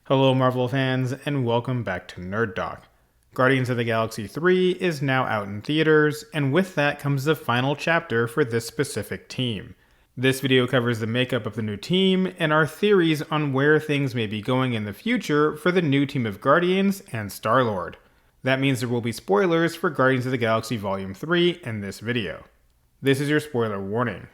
Hello Marvel fans, and welcome back to Nerd Doc. Guardians of the Galaxy 3 is now out in theaters, and with that comes the final chapter for this specific team. This video covers the makeup of the new team, and our theories on where things may be going in the future for the new team of Guardians and Star-Lord. That means there will be spoilers for Guardians of the Galaxy Volume 3 in this video. This is your spoiler warning.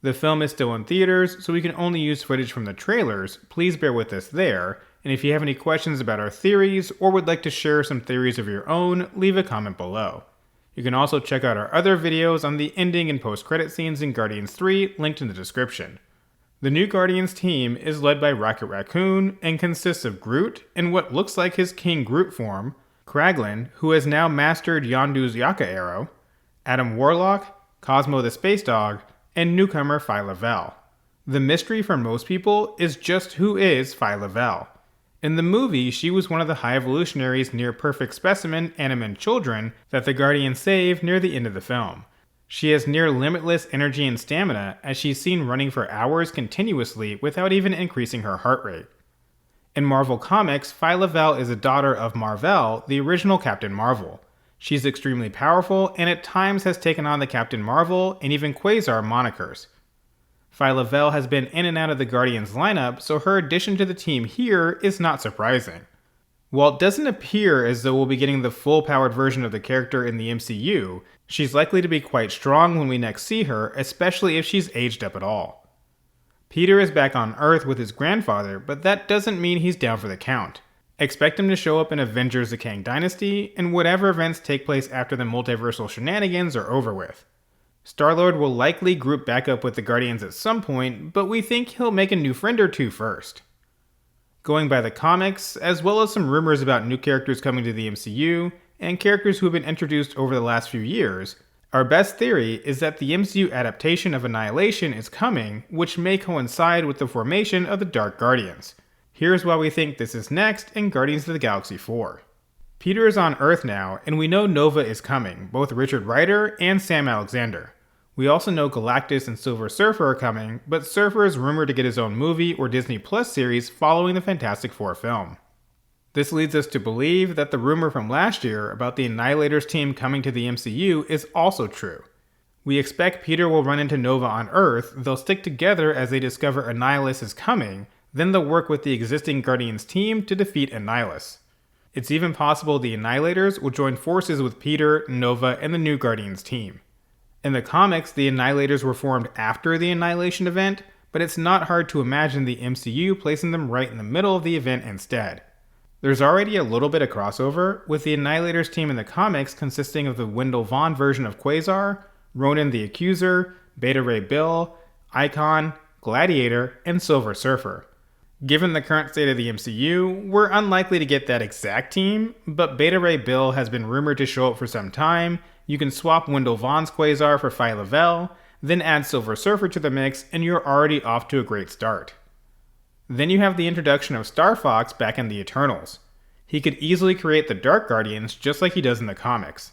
The film is still in theaters, so we can only use footage from the trailers. Please bear with us there, and if you have any questions about our theories or would like to share some theories of your own, leave a comment below. You can also check out our other videos on the ending and post-credit scenes in Guardians 3, linked in the description. The new Guardians team is led by Rocket Raccoon and consists of Groot in what looks like his King Groot form, Kraglin, who has now mastered Yondu's Yaka arrow, Adam Warlock, Cosmo the Space Dog, and newcomer Phyla-Vell. The mystery for most people is just who is Phyla-Vell. In the movie, she was one of the High Evolutionary's near-perfect specimen Animan children that the Guardians save near the end of the film. She has near-limitless energy and stamina, as she's seen running for hours continuously without even increasing her heart rate. In Marvel Comics, Phyla-Vell is a daughter of Mar-Vell, the original Captain Marvel. She's extremely powerful, and at times has taken on the Captain Marvel and even Quasar monikers. Phyla-Vell has been in and out of the Guardians lineup, so her addition to the team here is not surprising. While it doesn't appear as though we'll be getting the full-powered version of the character in the MCU, she's likely to be quite strong when we next see her, especially if she's aged up at all. Peter is back on Earth with his grandfather, but that doesn't mean he's down for the count. Expect him to show up in Avengers: The Kang Dynasty, and whatever events take place after the multiversal shenanigans are over with. Star-Lord will likely group back up with the Guardians at some point, but we think he'll make a new friend or two first. Going by the comics, as well as some rumors about new characters coming to the MCU, and characters who have been introduced over the last few years, our best theory is that the MCU adaptation of Annihilation is coming, which may coincide with the formation of the Dark Guardians. Here's why we think this is next in Guardians of the Galaxy 4. Peter is on Earth now, and we know Nova is coming, both Richard Rider and Sam Alexander. We also know Galactus and Silver Surfer are coming, but Surfer is rumored to get his own movie or Disney Plus series following the Fantastic Four film. This leads us to believe that the rumor from last year about the Annihilators team coming to the MCU is also true. We expect Peter will run into Nova on Earth, they'll stick together as they discover Annihilus is coming, then they'll work with the existing Guardians team to defeat Annihilus. It's even possible the Annihilators will join forces with Peter, Nova, and the new Guardians team. In the comics, the Annihilators were formed after the Annihilation event, but it's not hard to imagine the MCU placing them right in the middle of the event instead. There's already a little bit of crossover, with the Annihilators team in the comics consisting of the Wendell Vaughn version of Quasar, Ronan the Accuser, Beta Ray Bill, Icon, Gladiator, and Silver Surfer. Given the current state of the MCU, we're unlikely to get that exact team, but Beta Ray Bill has been rumored to show up for some time. You can swap Wendell Vaughn's Quasar for Phyla-Vell, then add Silver Surfer to the mix, and you're already off to a great start. Then you have the introduction of Star Fox back in the Eternals. He could easily create the Dark Guardians just like he does in the comics.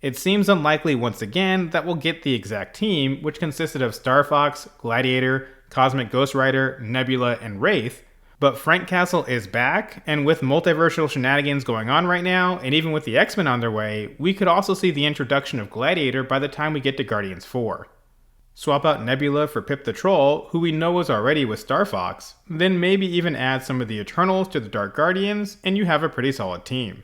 It seems unlikely once again that we'll get the exact team, which consisted of Star Fox, Gladiator, Cosmic Ghost Rider, Nebula, and Wraith, but Frank Castle is back, and with multiversal shenanigans going on right now, and even with the X-Men on their way, we could also see the introduction of Gladiator by the time we get to Guardians 4. Swap out Nebula for Pip the Troll, who we know is already with Star Fox, then maybe even add some of the Eternals to the Dark Guardians, and you have a pretty solid team.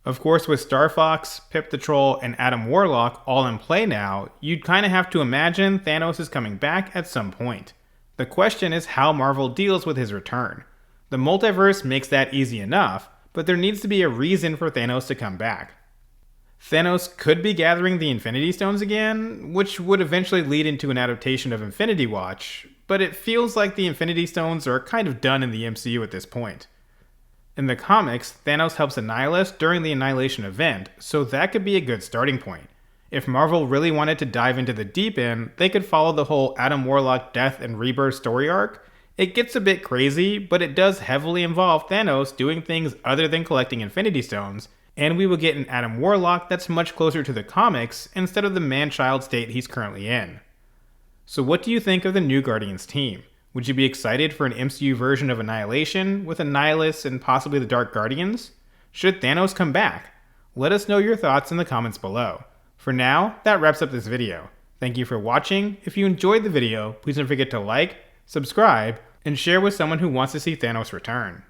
Of course, with Star Fox, Pip the Troll, and Adam Warlock all in play now, you'd kinda have to imagine Thanos is coming back at some point. The question is how Marvel deals with his return. The multiverse makes that easy enough, but there needs to be a reason for Thanos to come back. Thanos could be gathering the Infinity Stones again, which would eventually lead into an adaptation of Infinity Watch, but it feels like the Infinity Stones are kind of done in the MCU at this point. In the comics, Thanos helps Annihilus during the Annihilation event, so that could be a good starting point. If Marvel really wanted to dive into the deep end, they could follow the whole Adam Warlock death and rebirth story arc. It gets a bit crazy, but it does heavily involve Thanos doing things other than collecting Infinity Stones, and we will get an Adam Warlock that's much closer to the comics instead of the man-child state he's currently in. So what do you think of the new Guardians team? Would you be excited for an MCU version of Annihilation with Annihilus and possibly the Dark Guardians? Should Thanos come back? Let us know your thoughts in the comments below. For now, that wraps up this video. Thank you for watching. If you enjoyed the video, please don't forget to like, subscribe, and share with someone who wants to see Thanos return.